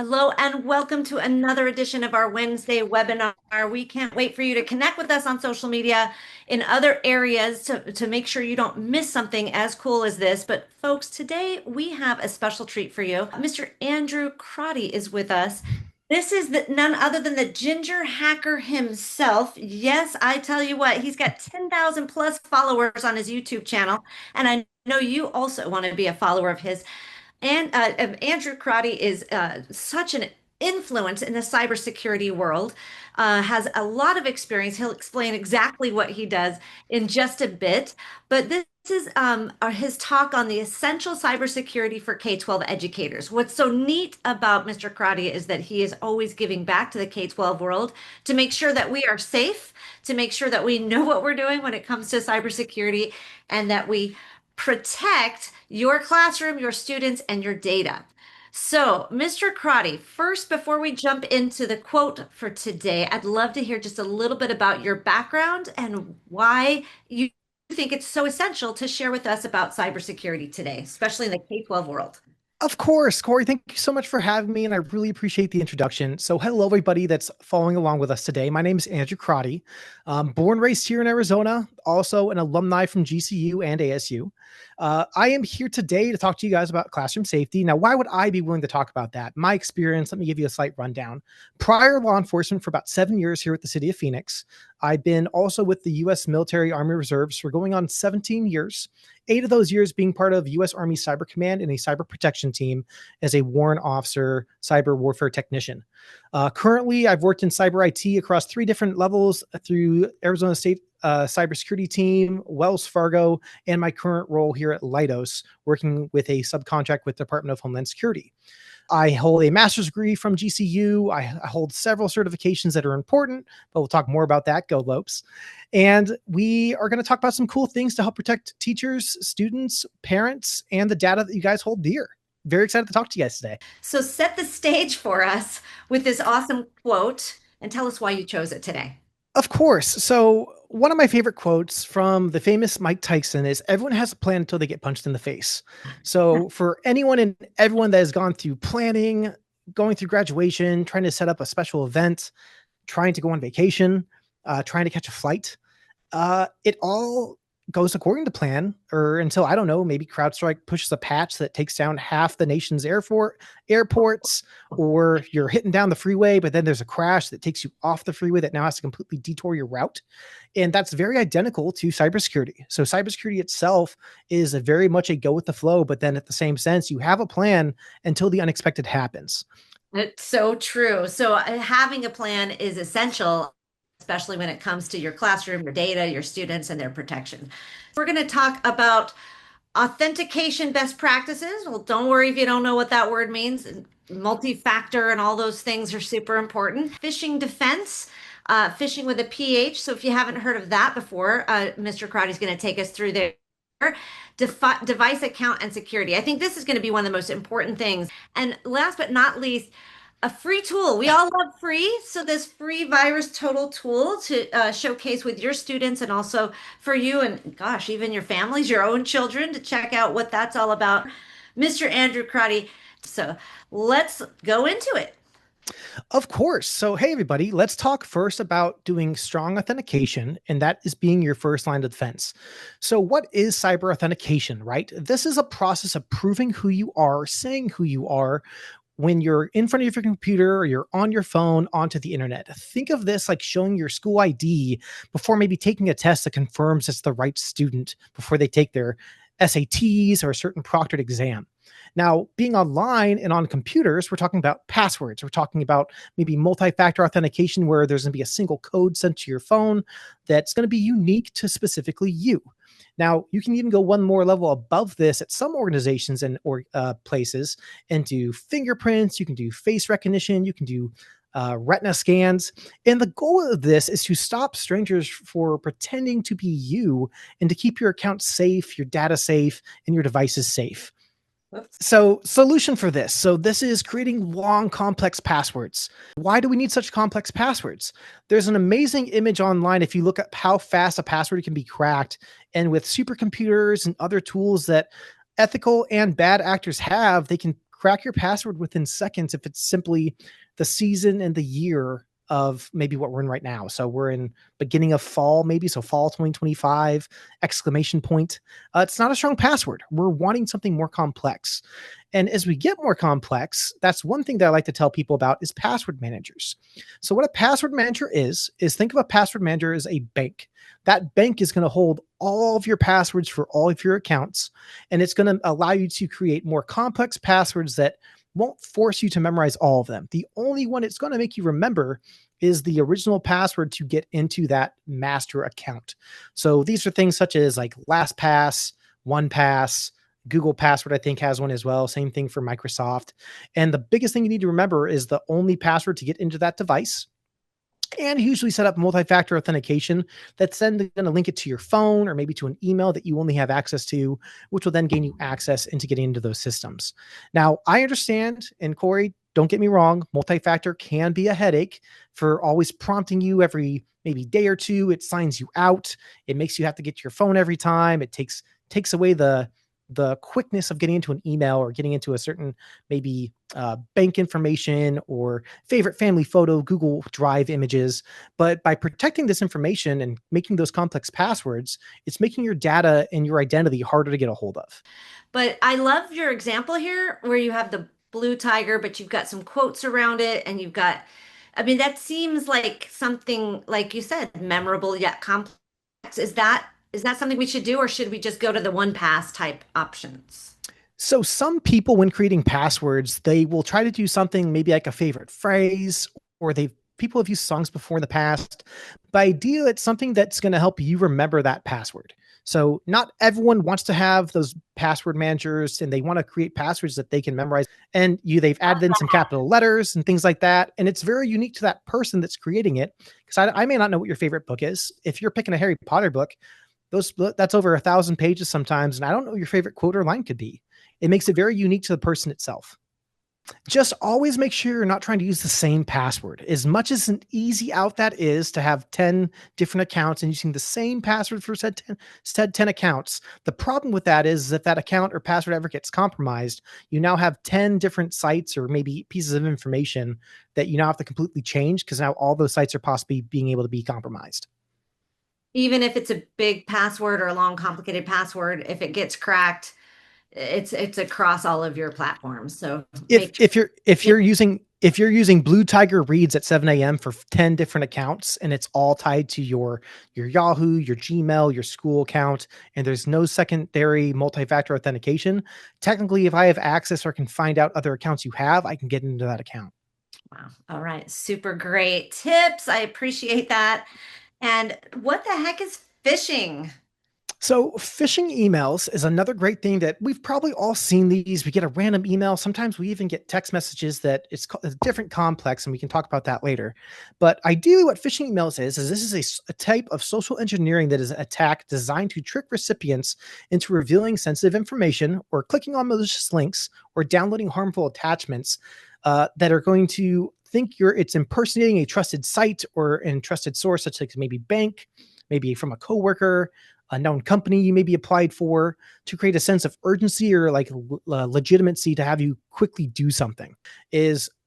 Hello and welcome to another edition of our Wednesday webinar. We can't wait for you to connect with us on social media in other areas to make sure you don't miss something as cool as this. But folks, today we have a special treat for you. Mr. Andrew Crotty is with us. This is none other than the ginger hacker himself. Yes, I tell you what, he's got 10,000 plus followers on his YouTube channel. And I know you also want to be a follower of his. And Andrew Crotty is such an influence in the cybersecurity world, has a lot of experience. He'll explain exactly what he does in just a bit. But this is his talk on the essential cybersecurity for K-12 educators. What's so neat about Mr. Crotty is that he is always giving back to the K-12 world to make sure that we are safe, to make sure that we know what we're doing when it comes to cybersecurity, and that we protect your classroom, your students, and your data. So, Mr. Crotty, first, before we jump into the quote for today, I'd love to hear just a little bit about your background and why you think it's so essential to share with us about cybersecurity today, especially in the K-12 world. Of course, Corey, thank you so much for having me, and I really appreciate the introduction. So hello, everybody that's following along with us today. My name is Andrew Crotty, born and raised here in Arizona, also an alumni from GCU and ASU. I am here today to talk to you guys about classroom safety. Now, why would I be willing to talk about that? My experience, let me give you a slight rundown. Prior law enforcement for about 7 years here at the city of Phoenix. I've been also with the U.S. Military Army Reserves for going on 17 years. 8 of those years being part of U.S. Army Cyber Command and a cyber protection team as a warrant officer, cyber warfare technician. Currently, I've worked in cyber IT across 3 different levels through Arizona State Cybersecurity team, Wells Fargo, and my current role here at Leidos, working with a subcontract with the Department of Homeland Security. I hold a master's degree from GCU. I hold several certifications that are important, but we'll talk more about that. Go Lopes. And we are going to talk about some cool things to help protect teachers, students, parents, and the data that you guys hold dear. Very excited to talk to you guys today. So set the stage for us with this awesome quote and tell us why you chose it today. Of course. So one of my favorite quotes from the famous Mike Tyson is, everyone has a plan until they get punched in the face. So for anyone and everyone that has gone through planning, going through graduation, trying to set up a special event, trying to go on vacation, trying to catch a flight, it all goes according to plan, or until, I don't know, maybe CrowdStrike pushes a patch that takes down half the nation's airports, or you're hitting down the freeway, but then there's a crash that takes you off the freeway that now has to completely detour your route. And that's very identical to cybersecurity. So cybersecurity itself is very much a go with the flow, but then at the same sense, you have a plan until the unexpected happens. It's so true. So having a plan is essential, especially when it comes to your classroom, your data, your students, and their protection. We're going to talk about authentication best practices. Well, don't worry if you don't know what that word means. Multi-factor and all those things are super important. Phishing defense, phishing with a PH. So if you haven't heard of that before, Mr. Crotty is going to take us through there. Device account and security. I think this is going to be one of the most important things. And last but not least, a free tool. We all love free. So this free VirusTotal tool to showcase with your students, and also for you and gosh, even your families, your own children, to check out what that's all about. Mr. Andrew Crotty. So let's go into it. Of course. So, hey, everybody, let's talk first about doing strong authentication, and that is being your first line of defense. So what is cyber authentication, right? This is a process of proving who you are, saying who you are, when you're in front of your computer or you're on your phone onto the internet. Think of this like showing your school ID before maybe taking a test that confirms it's the right student before they take their SATs or a certain proctored exam. Now, being online and on computers, we're talking about passwords. We're talking about maybe multi-factor authentication, where there's going to be a single code sent to your phone that's going to be unique to specifically you. Now, you can even go one more level above this at some organizations and places and do fingerprints. You can do face recognition. You can do retina scans. And the goal of this is to stop strangers for pretending to be you and to keep your account safe, your data safe, and your devices safe. So solution for this. So this is creating long, complex passwords. Why do we need such complex passwords? There's an amazing image online if you look at how fast a password can be cracked. And with supercomputers and other tools that ethical and bad actors have, they can crack your password within seconds if it's simply the season and the year of maybe what we're in right now. So we're in beginning of fall, maybe. So fall 2025, exclamation point. It's not a strong password. We're wanting something more complex. And as we get more complex, that's one thing that I like to tell people about is password managers. So what a password manager is think of a password manager as a bank. That bank is going to hold all of your passwords for all of your accounts, and it's going to allow you to create more complex passwords that won't force you to memorize all of them. The only one it's going to make you remember is the original password to get into that master account. So these are things such as like LastPass, OnePass, Google Password, I think, has one as well. Same thing for Microsoft. And the biggest thing you need to remember is the only password to get into that device. And usually set up multi-factor authentication that's then going to link it to your phone or maybe to an email that you only have access to, which will then gain you access into getting into those systems. Now, I understand, and Corey, don't get me wrong, multi-factor can be a headache for always prompting you every maybe day or two. It signs you out. It makes you have to get your phone every time. It takes away the quickness of getting into an email or getting into a certain maybe bank information or favorite family photo, Google Drive images. But by protecting this information and making those complex passwords, it's making your data and your identity harder to get a hold of. But I love your example here where you have the blue tiger, but you've got some quotes around it and you've got, I mean, that seems like something, like you said, memorable yet complex. Is that something we should do, or should we just go to the one pass type options? So some people, when creating passwords, they will try to do something maybe like a favorite phrase, or people have used songs before in the past. By idea, it's something that's going to help you remember that password. So not everyone wants to have those password managers, and they want to create passwords that they can memorize. And they've added in some capital letters and things like that. And it's very unique to that person that's creating it. Because I may not know what your favorite book is. If you're picking a Harry Potter book, that's over 1,000 pages sometimes, and I don't know what your favorite quote or line could be. It makes it very unique to the person itself. Just always make sure you're not trying to use the same password. As much as an easy out that is to have 10 different accounts and using the same password for said 10 accounts, the problem with that is if that account or password ever gets compromised, you now have 10 different sites or maybe pieces of information that you now have to completely change, because now all those sites are possibly being able to be compromised. Even if it's a big password or a long, complicated password, if it gets cracked, it's across all of your platforms. So if you're using Blue Tiger reads at 7 a.m. for 10 different accounts, and it's all tied to your Yahoo, your Gmail, your school account, and there's no secondary multi-factor authentication, technically, if I have access or can find out other accounts you have, I can get into that account. Wow. All right. Super great tips. I appreciate that. And what the heck is phishing? So phishing emails is another great thing that we've probably all seen these. We get a random email. Sometimes we even get text messages that it's a different complex, and we can talk about that later. But ideally what phishing emails is this is a type of social engineering that is an attack designed to trick recipients into revealing sensitive information or clicking on malicious links or downloading harmful attachments that are going to think it's impersonating a trusted site or a trusted source, such as maybe bank, maybe from a coworker, a known company you may be applied for, to create a sense of urgency or like legitimacy to have you quickly do something. If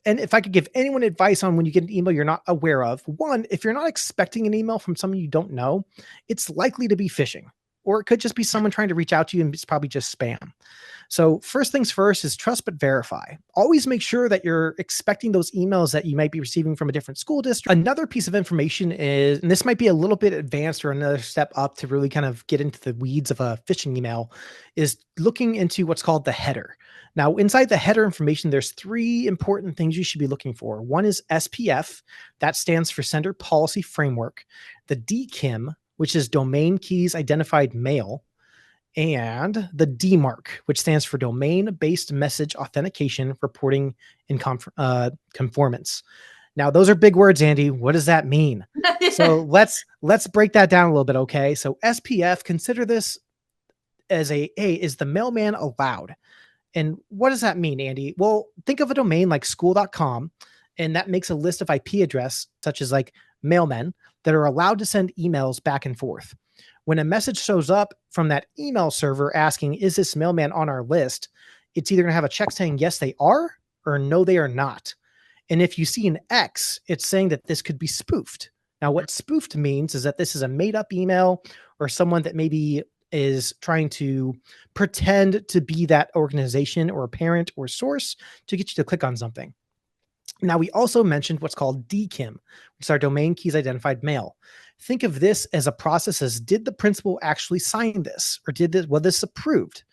I could give anyone advice on when you get an email you're not aware of, one, if you're not expecting an email from someone you don't know, it's likely to be phishing, or it could just be someone trying to reach out to you and it's probably just spam. So first things first is trust but verify. Always make sure that you're expecting those emails that you might be receiving from a different school district. Another piece of information is, and this might be a little bit advanced or another step up to really kind of get into the weeds of a phishing email, is looking into what's called the header. Now, inside the header information, there's 3 important things you should be looking for. One is SPF, that stands for Sender Policy Framework. The DKIM, which is Domain Keys Identified Mail, and the DMARC, which stands for Domain-Based Message Authentication Reporting in Conformance. Now, those are big words, Andy. What does that mean? So let's break that down a little bit, okay? So SPF, consider this as is the mailman allowed? And what does that mean, Andy? Well, think of a domain like school.com, and that makes a list of IP address, such as like mailmen, that are allowed to send emails back and forth. When a message shows up from that email server asking, is this mailman on our list? it's either going to have a check saying yes, they are, or no, they are not. And if you see an X, it's saying that this could be spoofed. Now, what spoofed means is that this is a made up email or someone that maybe is trying to pretend to be that organization or a parent or source to get you to click on something. Now, we also mentioned what's called DKIM, which is our domain keys identified mail. Think of this as a process as, did the principal actually sign this, or was this approved?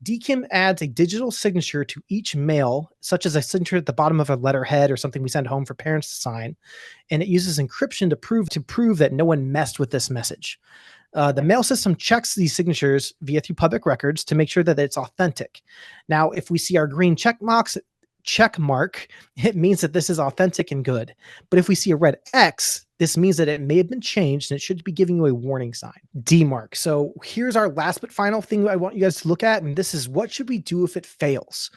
DKIM adds a digital signature to each mail, such as a signature at the bottom of a letterhead or something we send home for parents to sign. And it uses encryption to prove that no one messed with this message. The mail system checks these signatures through public records to make sure that it's authentic. Now, if we see our green check mark, it means that this is authentic and good. But if we see a red X, this means that it may have been changed and it should be giving you a warning sign. DMARC. So here's our last but final thing I want you guys to look at, and this is, what should we do if it fails?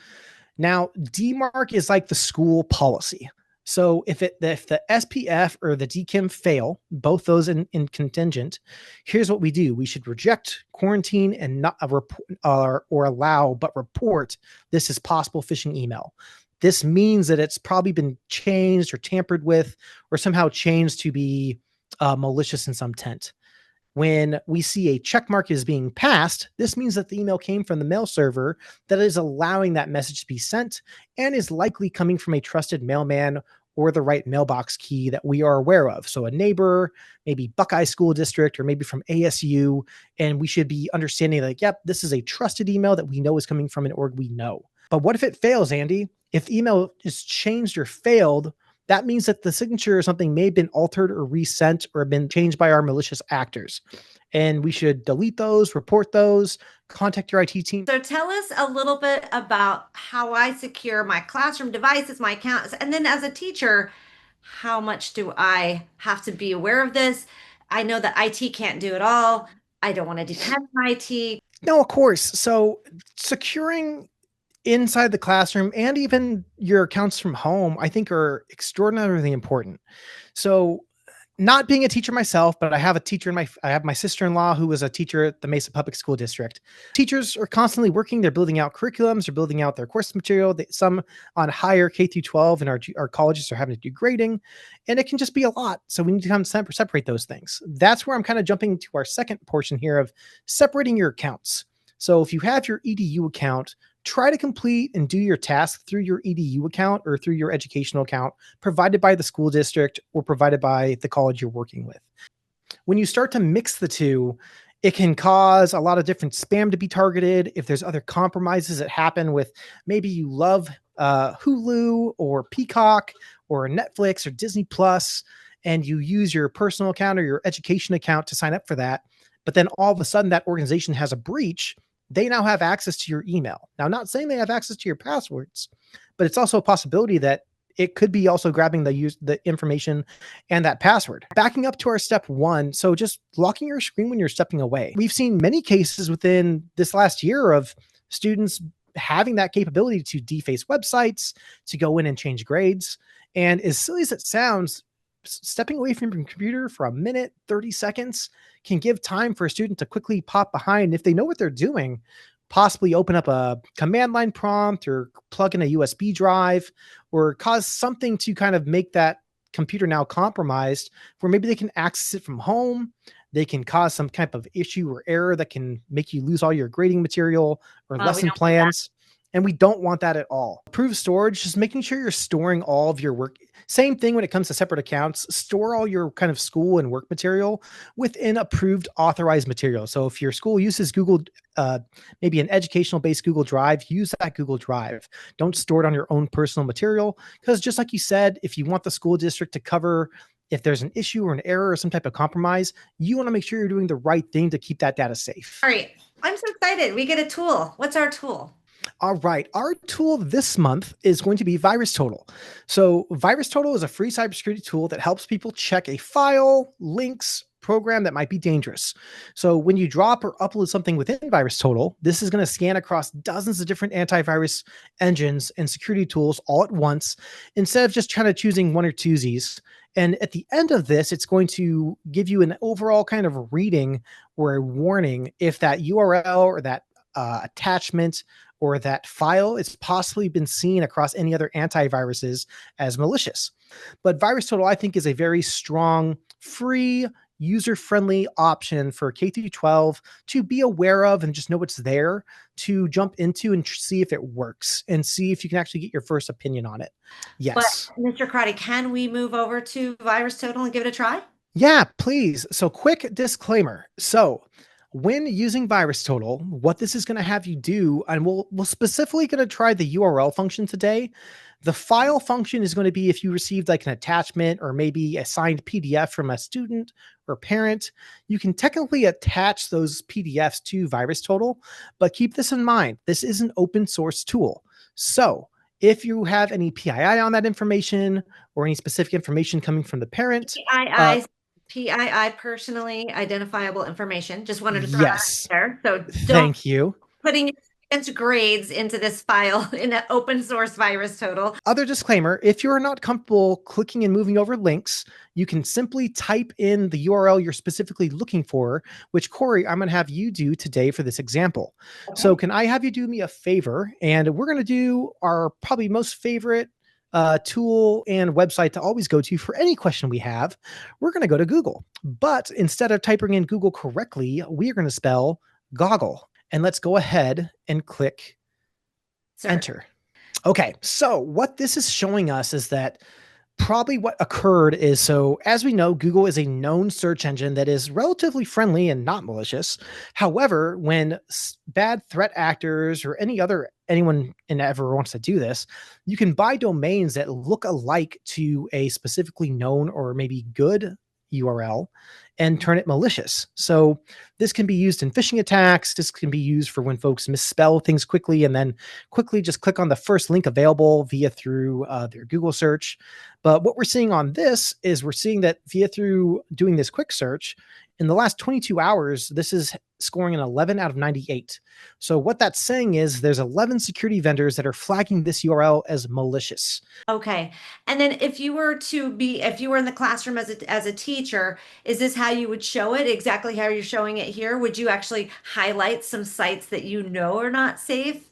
Now, DMARC is like the school policy. So if the SPF or the DKIM fail, both those in contingent, here's what we do. We should reject, quarantine, and not or allow, but report this as possible phishing email. This means that it's probably been changed or tampered with or somehow changed to be malicious in some intent. When we see a check mark is being passed, this means that the email came from the mail server that is allowing that message to be sent and is likely coming from a trusted mailman or the right mailbox key that we are aware of. So a neighbor, maybe Buckeye School District, or maybe from ASU. And we should be understanding like, yep, this is a trusted email that we know is coming from an org we know. But what if it fails, Andy? If the email is changed or failed, that means that the signature or something may have been altered or resent or been changed by our malicious actors. And we should delete those, report those, contact your IT team. So tell us a little bit about how I secure my classroom devices, my accounts, and then as a teacher, how much do I have to be aware of this? I know that IT can't do it all. I don't want to depend on IT. No, of course. So securing inside the classroom and even your accounts from home, I think, are extraordinarily important. So not being a teacher myself, but I have a teacher I have my sister-in-law who was a teacher at the Mesa Public School District. Teachers are constantly working. They're building out curriculums. They're building out their course material. Some on higher K through 12 and our colleges are having to do grading, and it can just be a lot. So we need to kind of separate those things. That's where I'm kind of jumping to our second portion here of separating your accounts. So if you have your EDU account, try to complete and do your task through your EDU account or through your educational account provided by the school district or provided by the college you're working with. When you start to mix the two, it can cause a lot of different spam to be targeted. If there's other compromises that happen with, maybe you love Hulu or Peacock or Netflix or Disney Plus, and you use your personal account or your education account to sign up for that, but then all of a sudden that organization has a breach, they now have access to your email. Now, not saying they have access to your passwords, but it's also a possibility that it could be also grabbing the information and that password. Backing up to our step one, so just locking your screen when you're stepping away. We've seen many cases within this last year of students having that capability to deface websites, to go in and change grades. And as silly as it sounds, stepping away from your computer for a minute, 30 seconds can give time for a student to quickly pop behind. If they know what they're doing, possibly open up a command line prompt or plug in a USB drive or cause something to kind of make that computer now compromised where maybe they can access it from home. They can cause some type of issue or error that can make you lose all your grading material or lesson plans. And we don't want that at all. Approved storage, just making sure you're storing all of your work. Same thing when it comes to separate accounts, store all your kind of school and work material within approved authorized material. So if your school uses Google, maybe an educational based Google Drive, use that Google Drive. Don't store it on your own personal material. Because just like you said, if you want the school district to cover if there's an issue or an error or some type of compromise, you want to make sure you're doing the right thing to keep that data safe. All right. I'm so excited. We get a tool. What's our tool? All right. Our tool this month is going to be VirusTotal. So VirusTotal is a free cybersecurity tool that helps people check a file, links, program that might be dangerous. So when you drop or upload something within VirusTotal, this is going to scan across dozens of different antivirus engines and security tools all at once, instead of just trying to choosing one or twosies. And at the end of this, it's going to give you an overall kind of reading or a warning if that URL or that attachment or that file, it's possibly been seen across any other antiviruses as malicious. But VirusTotal, I think, is a very strong, free, user-friendly option for K through 12 to be aware of and just know it's there to jump into and see if it works and see if you can actually get your first opinion on it. But Yes. Mr. Crotty, can we move over to VirusTotal and give it a try? Yeah, please. So, quick disclaimer. So, when using VirusTotal, what this is going to have you do, and we'll specifically going to try the URL function today. The file function is going to be if you received like an attachment or maybe a signed PDF from a student or parent, you can technically attach those PDFs to VirusTotal, but keep this in mind. This is an open source tool. So, if you have any PII on that information or any specific information coming from the parent, PII, personally identifiable information. Just wanted to throw that out yes, there. So don't thank you. putting students' grades into this file in an open source VirusTotal. Other disclaimer, if you're not comfortable clicking and moving over links, you can simply type in the URL you're specifically looking for, which Corey, I'm going to have you do today for this example. Okay. So can I have you do me a favor? And we're going to do our probably most favorite tool and website to always go to for any question we have. We're going to go to Google, but instead of typing in Google correctly, we are going to spell goggle. And let's go ahead and click enter. Okay, so what this is showing us is that probably what occurred is, so as we know, Google is a known search engine that is relatively friendly and not malicious. However, when bad threat actors or anyone ever wants to do this, you can buy domains that look alike to a specifically known or maybe good URL and turn it malicious. So this can be used in phishing attacks. This can be used for when folks misspell things quickly and then quickly just click on the first link available through their Google search. But what we're seeing on this is we're seeing that through doing this quick search, in the last 22 hours, this is scoring an 11 out of 98. So what that's saying is there's 11 security vendors that are flagging this URL as malicious. Okay. And then if you were in the classroom as a teacher, is this how you would show it? Exactly how you're showing it here? Would you actually highlight some sites that you know are not safe?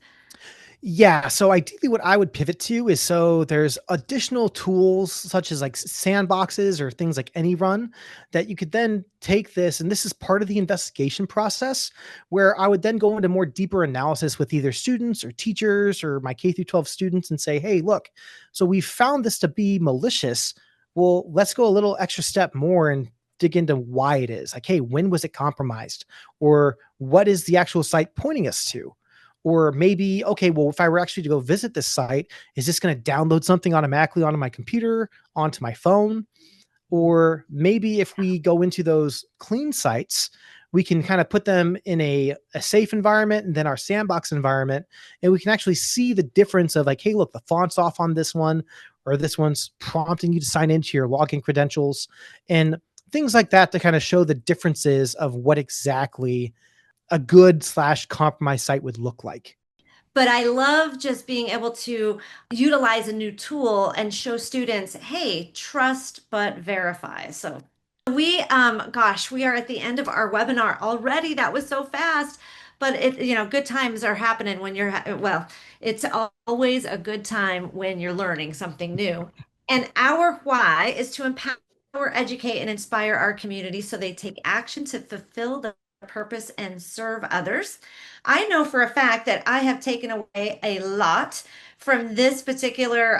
Yeah. So ideally what I would pivot to is, so there's additional tools such as like sandboxes or things like AnyRun that you could then take this. And this is part of the investigation process where I would then go into more deeper analysis with either students or teachers or my K through 12 students and say, hey, look, so we found this to be malicious. Well, let's go a little extra step more and dig into why it is. Like, hey, when was it compromised? Or what is the actual site pointing us to? Or maybe, okay, well, if I were actually to go visit this site, is this going to download something automatically onto my computer, onto my phone? Or maybe if we go into those clean sites, we can kind of put them in a safe environment and then our sandbox environment. And we can actually see the difference of like, hey, look, the font's off on this one, or this one's prompting you to sign into your login credentials and things like that to kind of show the differences of what exactly a good/compromised site would look like. But I love just being able to utilize a new tool and show students, hey, trust but verify. So we, gosh, we are at the end of our webinar already. That was so fast. But good times are happening when it's always a good time when you're learning something new. And our why is to empower, educate, and inspire our community so they take action to fulfill the purpose and serve others. I know for a fact that I have taken away a lot from this particular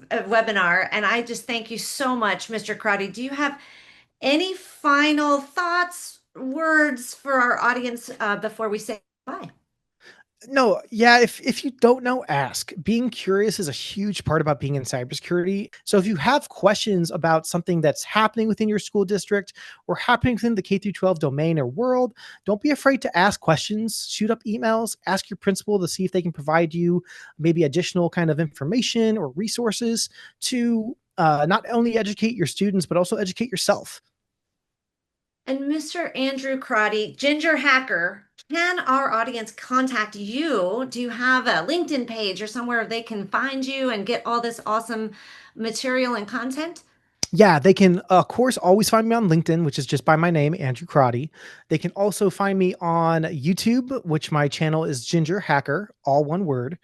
webinar, and I just thank you so much, Mr. Crotty. Do you have any final thoughts, words for our audience before we say bye? No, yeah, if you don't know, ask. Being curious is a huge part about being in cybersecurity. So if you have questions about something that's happening within your school district or happening within the K through 12 domain or world, don't be afraid to ask questions, shoot up emails, ask your principal to see if they can provide you maybe additional kind of information or resources to not only educate your students, but also educate yourself. And Mr. Andrew Crotty, Ginger Hacker, can our audience contact you? Do you have a LinkedIn page or somewhere they can find you and get all this awesome material and content? Yeah, they can, of course, always find me on LinkedIn, which is just by my name, Andrew Crotty. They can also find me on YouTube, which my channel is Ginger Hacker, all one word.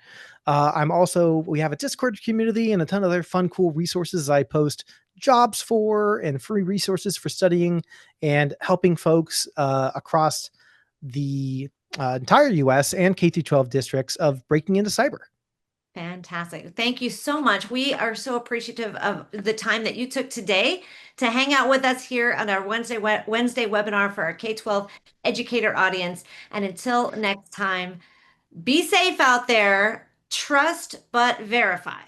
We have a Discord community and a ton of other fun, cool resources I post jobs for and free resources for studying and helping folks across the entire US and K through 12 districts of breaking into cyber. Fantastic. Thank you so much. We are so appreciative of the time that you took today to hang out with us here on our Wednesday webinar for our K-12 educator audience. And until next time, be safe out there, trust but verify.